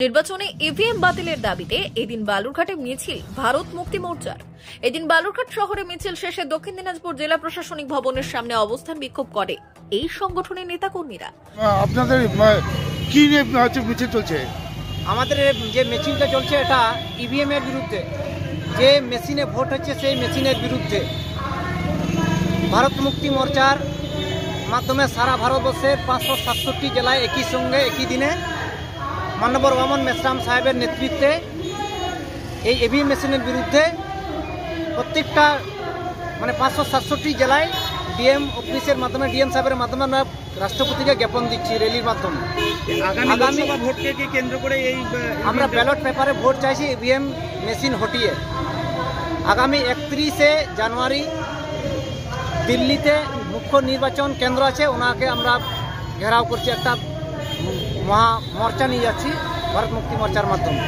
নির্বাচনে ইভিএম বাতিলের দাবিতে এদিন বালুরঘাটে মিছিল ভারত মুক্তি মোর্চার। এদিন বালুরঘাট শহরে মিছিল শেষে দক্ষিণ দিনাজপুর জেলা প্রশাসনিক ভবনের সামনে অবস্থান বিক্ষোভ করে এই সংগঠনের নেতাকর্মীরা। আপনাদের কি নিয়ে মিছিল চলছে? আমাদের যে মিছিলটা চলছে এটা ইভিএম এর বিরুদ্ধে, যে মেশিনে ভোট হচ্ছে সেই মেশিনের বিরুদ্ধে। ভারত মুক্তি মোর্চার মাধ্যমে সারা ভারতবর্ষের 567 জেলায় একই সঙ্গে একই দিনে মাননীয় বামন মেশ্রাম সাহেবের নেতৃত্বে এই ইভিএম মেশিনের বিরুদ্ধে প্রত্যেকটা 567 জেলায় ডিএম অফিসের মাধ্যমে, ডিএম সাহেবের মাধ্যমে আমরা রাষ্ট্রপতিকে জ্ঞাপন দিচ্ছি রেলির মাধ্যমে। আগামী ভোটকে কেন্দ্র করে আমরা ব্যালট পেপারে ভোট চাইছি ইভিএম মেশিন হটিয়ে। আগামী 31শে জানুয়ারি দিল্লিতে মুখ্য নির্বাচন কেন্দ্র আছে, ওনাকে আমরা ঘেরাও করছি, একটা মহা মোর্চা নিয়ে যাচ্ছি ভারত মুক্তি মোর্চার মাধ্যমে।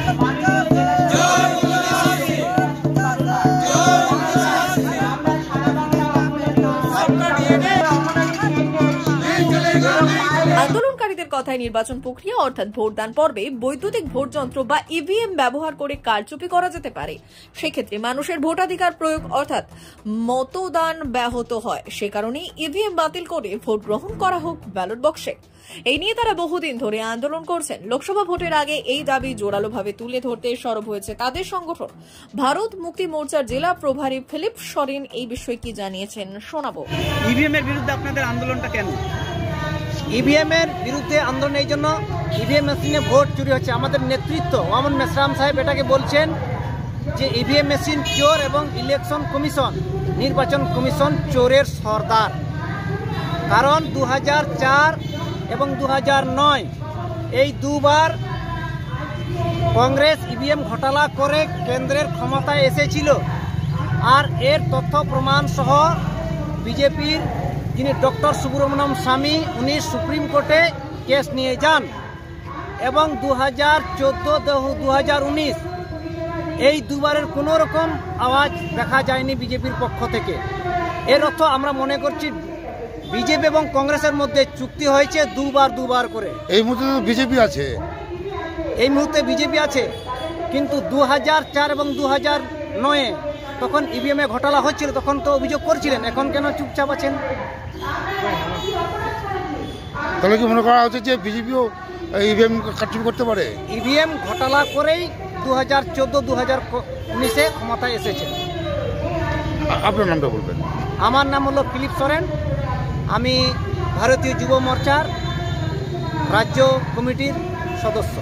আন্দোলনকারীদের কথায় নির্বাচন প্রক্রিয়া অর্থাৎ ভোটদান পর্বে বৈদ্যুতিক ভোট যন্ত্র বা ইভিএম ব্যবহার করে কারচুপি করা যেতে পারে। সেক্ষেত্রে মানুষের ভোটাধিকার প্রয়োগ অর্থাৎ মতদান ব্যাহত হয়। সে কারণে ইভিএম বাতিল করে ভোট গ্রহণ করা হোক ব্যালট বক্সে। এই নিয়ে তারা বহুদিন ধরে আন্দোলন করছেন। লোকসভা ভোটের আগে এই দাবি জোরালোভাবে তুলে ধরতে সরব হয়েছে তাদের সংগঠন ভারত মুক্তি মোর্চার জেলা প্রভারী ফিলিপ সরেন। এই বিষয়ে কি জানিয়েছেন শোনাবো। ইভিএম এর বিরুদ্ধে আপনাদের আন্দোলনটা কেন? ইভিএম এর বিরুদ্ধে আন্দোলন এই জন্য, ইভিএম মেশিনে ভোট চুরি হচ্ছে। আমাদের নেতৃত্ব বামন মেশ্রাম সাহেব এটাকে বলছেন যে ইভিএম মেশিন চোর এবং ইলেকশন কমিশন, নির্বাচন কমিশন চোরের সর্দার। কারণ 2004 এবং 2009 এই দুবার কংগ্রেস ইভিএম ঘোটালা করে কেন্দ্রের ক্ষমতায় এসেছিল। আর এর তথ্য প্রমাণ সহ বিজেপির যিনি ডক্টর সুব্রমণ্যম স্বামী, উনি সুপ্রিম কোর্টে কেস নিয়ে যান এবং 2014-2019 এই দুবারের কোনো রকম আওয়াজ দেখা যায়নি বিজেপির পক্ষ থেকে। এর অর্থ আমরা মনে করছি বিজেপি এবং কংগ্রেসের মধ্যে চুক্তি হয়েছে দুবার করে। এই মুহূর্তে তো বিজেপি আছে, এই মুহূর্তে বিজেপি আছে, কিন্তু 2004 এবং 2009 তখন ইভিএম এ ঘোটালা হচ্ছিল, তখন তো অভিযোগ করছিলেন। এখন কেন চুপচাপ আছেন? তাহলে কি মনে করা হচ্ছে যে বিজেপিও ইভিএম কারচুপি করতে পারে? ইভিএম ঘোটালা করেই 2014-2019 ক্ষমতায় এসেছে। আপনার নামটা বলবেন। আমার নাম হলো ফিলিপ সরেন, আমি ভারতীয় যুব মোর্চার রাজ্য কমিটির সদস্য।